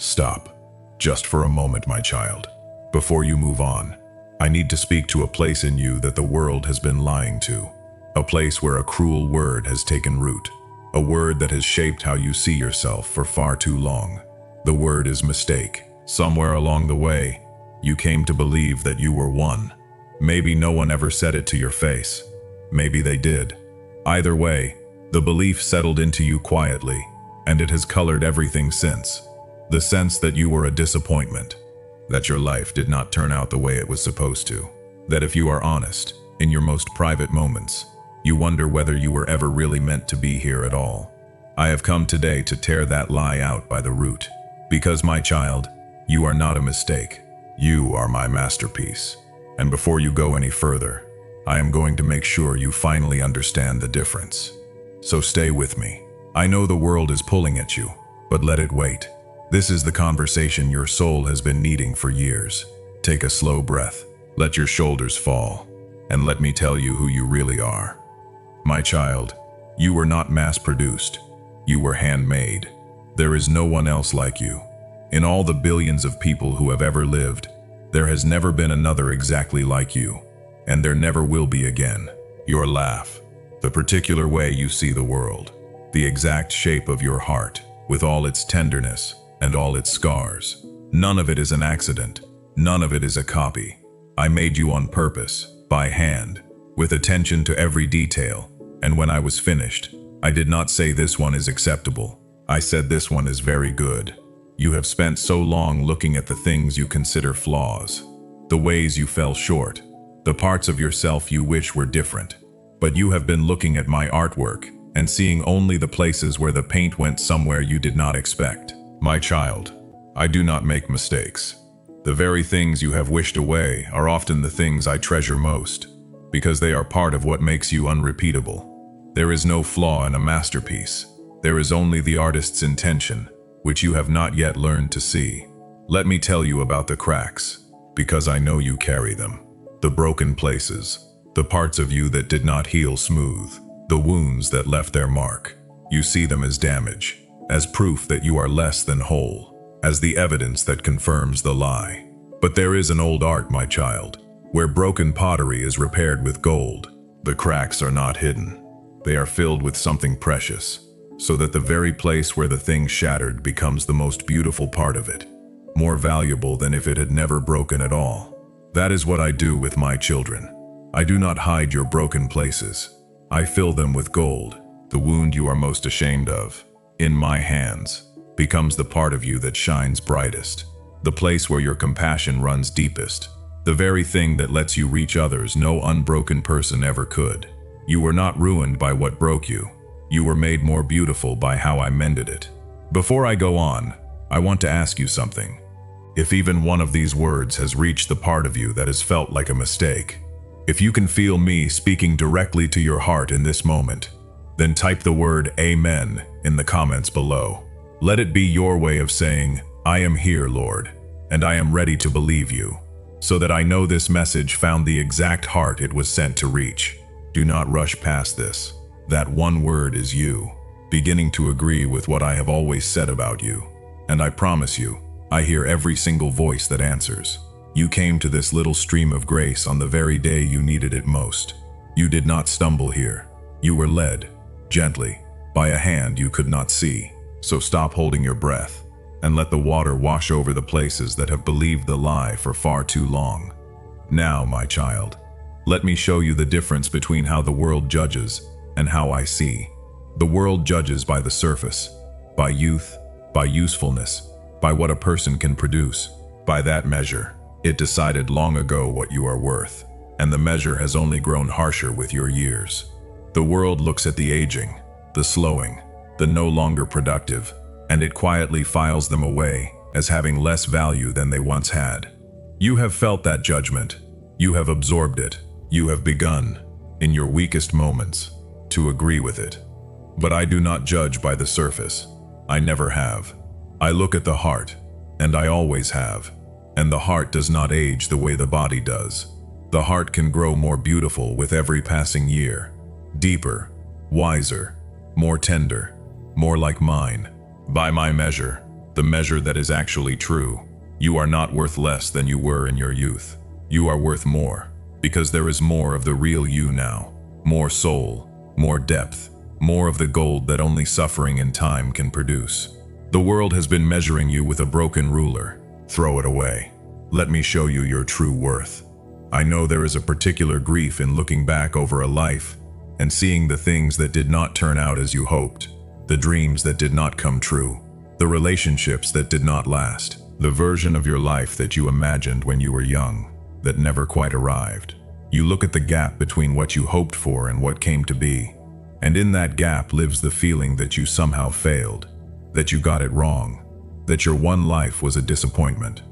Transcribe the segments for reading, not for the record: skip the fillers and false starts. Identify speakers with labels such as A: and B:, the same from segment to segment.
A: Stop. Just for a moment, my child. Before you move on, I need to speak to a place in you that the world has been lying to. A place where a cruel word has taken root. A word that has shaped how you see yourself for far too long. The word is mistake. Somewhere along the way, you came to believe that you were one. Maybe no one ever said it to your face. Maybe they did. Either way, the belief settled into you quietly, and it has colored everything since. The sense that you were a disappointment, that your life did not turn out the way it was supposed to, that if you are honest, in your most private moments, you wonder whether you were ever really meant to be here at all. I have come today to tear that lie out by the root. Because, my child, you are not a mistake. You are my masterpiece. And before you go any further, I am going to make sure you finally understand the difference. So stay with me. I know the world is pulling at you, but let it wait. This is the conversation your soul has been needing for years. Take a slow breath, let your shoulders fall, and let me tell you who you really are. My child, you were not mass-produced. You were handmade. There is no one else like you. In all the billions of people who have ever lived, there has never been another exactly like you, and there never will be again. Your laugh, the particular way you see the world, the exact shape of your heart, with all its tenderness and all its scars. None of it is an accident. None of it is a copy. I made you on purpose, by hand, with attention to every detail, and when I was finished, I did not say this one is acceptable. I said this one is very good. You have spent so long looking at the things you consider flaws, the ways you fell short, the parts of yourself you wish were different. But you have been looking at my artwork and seeing only the places where the paint went somewhere you did not expect. My child, I do not make mistakes. The very things you have wished away are often the things I treasure most, because they are part of what makes you unrepeatable. There is no flaw in a masterpiece. There is only the artist's intention, which you have not yet learned to see. Let me tell you about the cracks, because I know you carry them. The broken places, the parts of you that did not heal smooth, the wounds that left their mark. You see them as damage, as proof that you are less than whole, as the evidence that confirms the lie. But there is an old art, my child, where broken pottery is repaired with gold. The cracks are not hidden. They are filled with something precious, so that the very place where the thing shattered becomes the most beautiful part of it, more valuable than if it had never broken at all. That is what I do with my children. I do not hide your broken places. I fill them with gold. The wound you are most ashamed of, in my hands, becomes the part of you that shines brightest, the place where your compassion runs deepest, the very thing that lets you reach others no unbroken person ever could. You were not ruined by what broke you. You were made more beautiful by how I mended it. Before I go on, I want to ask you something. If even one of these words has reached the part of you that has felt like a mistake, if you can feel me speaking directly to your heart in this moment, then type the word Amen in the comments below. Let it be your way of saying, I am here, Lord, and I am ready to believe you, so that I know this message found the exact heart it was sent to reach. Do not rush past this. That one word is you, beginning to agree with what I have always said about you. And I promise you, I hear every single voice that answers. You came to this little stream of grace on the very day you needed it most. You did not stumble here. You were led, gently, by a hand you could not see. So stop holding your breath, and let the water wash over the places that have believed the lie for far too long. Now, my child, let me show you the difference between how the world judges and how I see. The world judges by the surface, by youth, by usefulness, by what a person can produce. By that measure, it decided long ago what you are worth, and the measure has only grown harsher with your years. The world looks at the aging, the slowing, the no longer productive, and it quietly files them away as having less value than they once had. You have felt that judgment. You have absorbed it. You have begun, in your weakest moments, to agree with it. But I do not judge by the surface. I never have. I look at the heart, and I always have. And the heart does not age the way the body does. The heart can grow more beautiful with every passing year, deeper, wiser, more tender, more like mine. By my measure, the measure that is actually true. You are not worth less than you were in your youth. You are worth more, because there is more of the real you now. More soul, more depth, more of the gold that only suffering and time can produce. The world has been measuring you with a broken ruler. Throw it away. Let me show you your true worth. I know there is a particular grief in looking back over a life and seeing the things that did not turn out as you hoped, the dreams that did not come true, the relationships that did not last, the version of your life that you imagined when you were young, that never quite arrived. You look at the gap between what you hoped for and what came to be, and in that gap lives the feeling that you somehow failed, that you got it wrong, that your one life was a disappointment.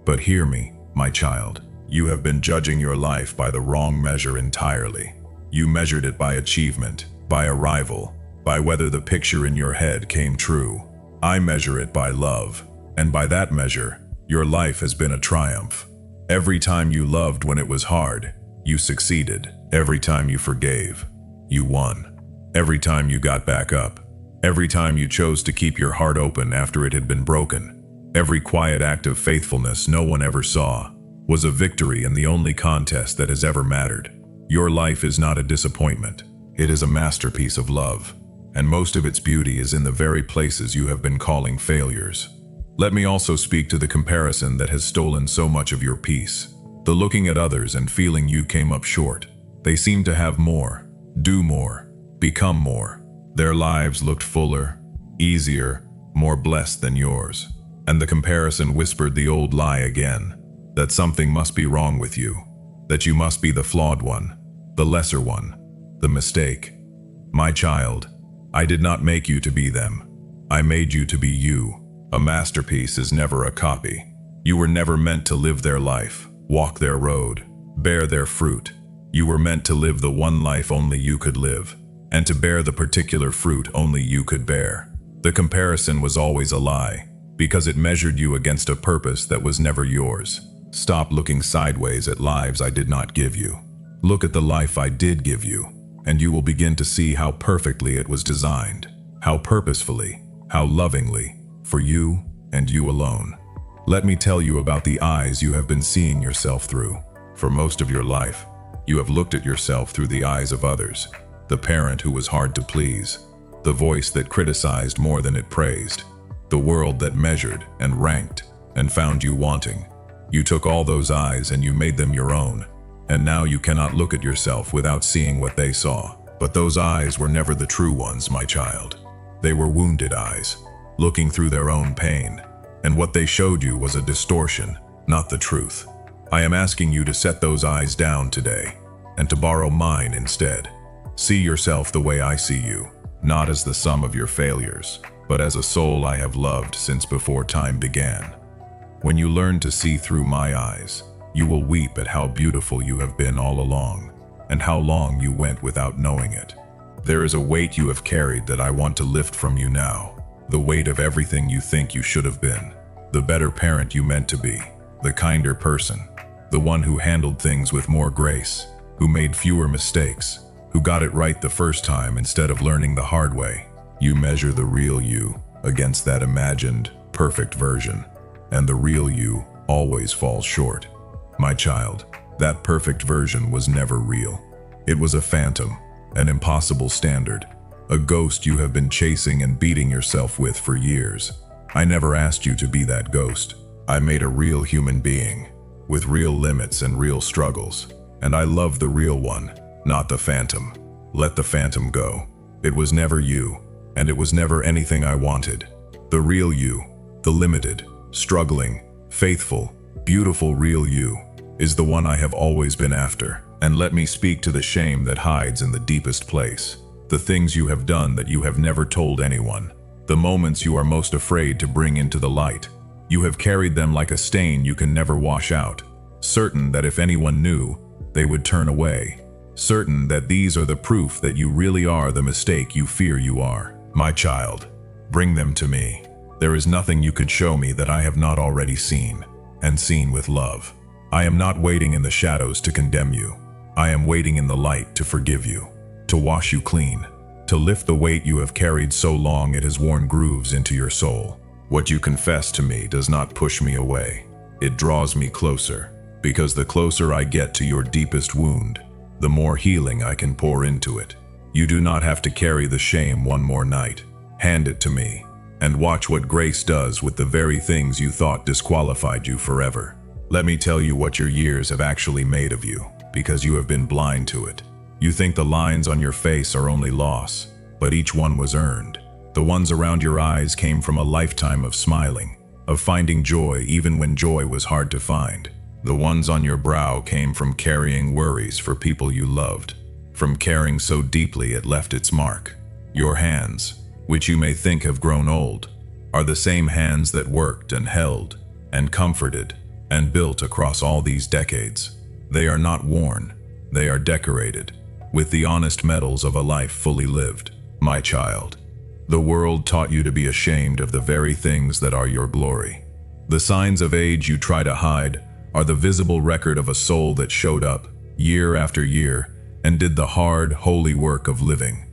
A: But hear me, my child, you have been judging your life by the wrong measure entirely. You measured it by achievement, by arrival, by whether the picture in your head came true. I measure it by love, and by that measure, your life has been a triumph. Every time you loved when it was hard, you succeeded. Every time you forgave, you won. Every time you got back up, every time you chose to keep your heart open after it had been broken, every quiet act of faithfulness no one ever saw was a victory in the only contest that has ever mattered. Your life is not a disappointment. It is a masterpiece of love, and most of its beauty is in the very places you have been calling failures. Let me also speak to the comparison that has stolen so much of your peace. The looking at others and feeling you came up short. They seem to have more, do more, become more. Their lives looked fuller, easier, more blessed than yours. And the comparison whispered the old lie again, that something must be wrong with you, that you must be the flawed one, the lesser one, the mistake. My child, I did not make you to be them. I made you to be you. A masterpiece is never a copy. You were never meant to live their life, walk their road, bear their fruit. You were meant to live the one life only you could live, and to bear the particular fruit only you could bear. The comparison was always a lie, because it measured you against a purpose that was never yours. Stop looking sideways at lives I did not give you. Look at the life I did give you, and you will begin to see how perfectly it was designed, how purposefully, how lovingly, for you and you alone. Let me tell you about the eyes you have been seeing yourself through. For most of your life, you have looked at yourself through the eyes of others, the parent who was hard to please, the voice that criticized more than it praised, the world that measured and ranked and found you wanting. You took all those eyes and you made them your own, and now you cannot look at yourself without seeing what they saw. But those eyes were never the true ones, my child. They were wounded eyes, looking through their own pain, and what they showed you was a distortion, not the truth. I am asking you to set those eyes down today, and to borrow mine instead. See yourself the way I see you, not as the sum of your failures, but as a soul I have loved since before time began. When you learn to see through my eyes, you will weep at how beautiful you have been all along, and how long you went without knowing it. There is a weight you have carried that I want to lift from you now, the weight of everything you think you should have been, the better parent you meant to be, the kinder person, the one who handled things with more grace, who made fewer mistakes, who got it right the first time instead of learning the hard way. You measure the real you against that imagined, perfect version, and the real you always falls short. My child, that perfect version was never real. It was a phantom, an impossible standard, a ghost you have been chasing and beating yourself with for years. I never asked you to be that ghost. I made a real human being, with real limits and real struggles, and I love the real one, not the phantom. Let the phantom go. It was never you, and it was never anything I wanted. The real you, the limited, struggling, faithful, beautiful real you, is the one I have always been after. And let me speak to the shame that hides in the deepest place, the things you have done that you have never told anyone, the moments you are most afraid to bring into the light. You have carried them like a stain you can never wash out, certain that if anyone knew, they would turn away, certain that these are the proof that you really are the mistake you fear you are. My child, bring them to me. There is nothing you could show me that I have not already seen, and seen with love. I am not waiting in the shadows to condemn you. I am waiting in the light to forgive you, to wash you clean, to lift the weight you have carried so long it has worn grooves into your soul. What you confess to me does not push me away. It draws me closer, because the closer I get to your deepest wound, the more healing I can pour into it. You do not have to carry the shame one more night. Hand it to me, and watch what grace does with the very things you thought disqualified you forever. Let me tell you what your years have actually made of you, because you have been blind to it. You think the lines on your face are only loss, but each one was earned. The ones around your eyes came from a lifetime of smiling, of finding joy even when joy was hard to find. The ones on your brow came from carrying worries for people you loved, from caring so deeply it left its mark. Your hands, which you may think have grown old, are the same hands that worked and held and comforted and built across all these decades. They are not worn, they are decorated with the honest metals of a life fully lived. My child, the world taught you to be ashamed of the very things that are your glory. The signs of age you try to hide are the visible record of a soul that showed up year after year and did the hard, holy work of living.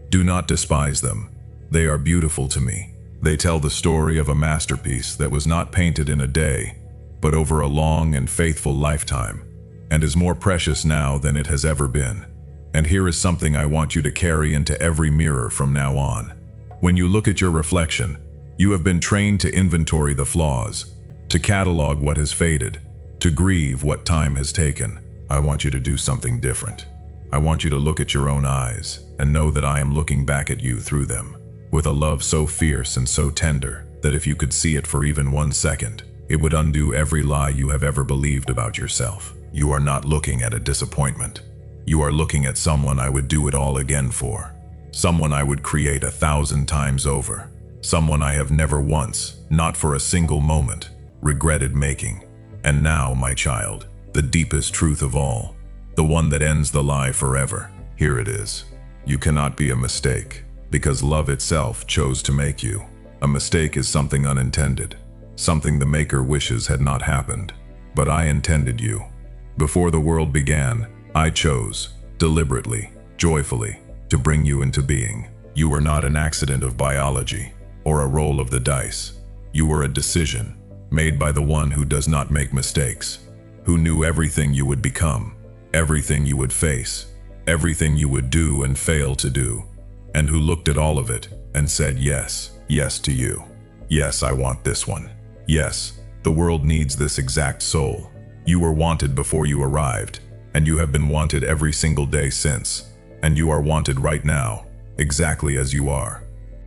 A: Do not despise them. They are beautiful to me. They tell the story of a masterpiece that was not painted in a day, but over a long and faithful lifetime, and is more precious now than it has ever been. And here is something I want you to carry into every mirror from now on. When you look at your reflection, you have been trained to inventory the flaws, to catalog what has faded, to grieve what time has taken. I want you to do something different. I want you to look at your own eyes and know that I am looking back at you through them, with a love so fierce and so tender that if you could see it for even 1 second, it would undo every lie you have ever believed about yourself. You are not looking at a disappointment. You are looking at someone I would do it all again for. Someone I would create 1,000 times over. Someone I have never once, not for a single moment, regretted making. And now, my child, the deepest truth of all, the one that ends the lie forever. Here it is. You cannot be a mistake, because love itself chose to make you. A mistake is something unintended, something the maker wishes had not happened. But I intended you. Before the world began, I chose, deliberately, joyfully, to bring you into being. You were not an accident of biology, or a roll of the dice. You were a decision, made by the one who does not make mistakes, who knew everything you would become, everything you would face, everything you would do and fail to do, and who looked at all of it and said yes, yes to you. Yes, I want this one. Yes, the world needs this exact soul. You were wanted before you arrived, and you have been wanted every single day since, and you are wanted right now, exactly as you are.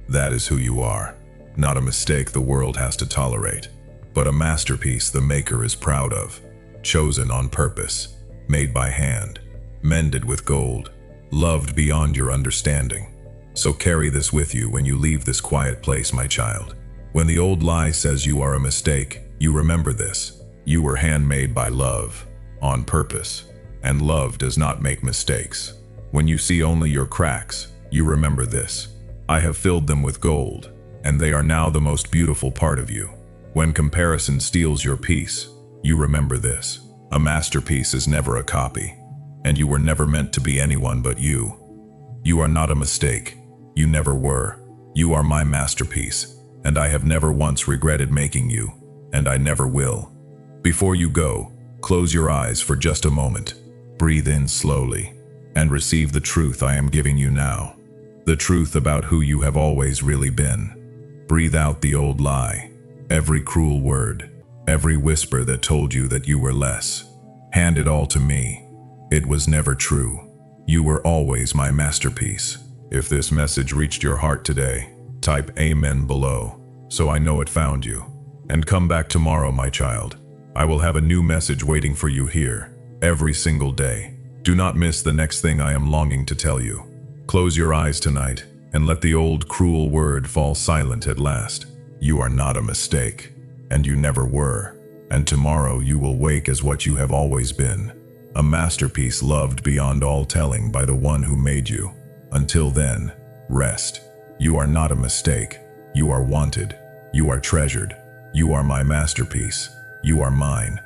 A: That is who you are. Not a mistake the world has to tolerate, but a masterpiece the maker is proud of, chosen on purpose, made by hand, mended with gold, loved beyond your understanding. So carry this with you when you leave this quiet place, my child. When the old lie says you are a mistake, you remember this. You were handmade by love, on purpose, and love does not make mistakes. When you see only your cracks, you remember this. I have filled them with gold, and they are now the most beautiful part of you. When comparison steals your peace, you remember this. A masterpiece is never a copy, and you were never meant to be anyone but you. You are not a mistake. You never were. You are my masterpiece, and I have never once regretted making you, and I never will. Before you go, close your eyes for just a moment. Breathe in slowly, and receive the truth I am giving you now. The truth about who you have always really been. Breathe out the old lie, every cruel word, every whisper that told you that you were less. Hand it all to me. It was never true. You were always my masterpiece. If this message reached your heart today, type Amen below, so I know it found you. And come back tomorrow, my child. I will have a new message waiting for you here, every single day. Do not miss the next thing I am longing to tell you. Close your eyes tonight, and let the old cruel word fall silent at last. You are not a mistake, and you never were. And tomorrow you will wake as what you have always been. A masterpiece loved beyond all telling by the one who made you. Until then, rest. You are not a mistake. You are wanted. You are treasured. You are my masterpiece. You are mine.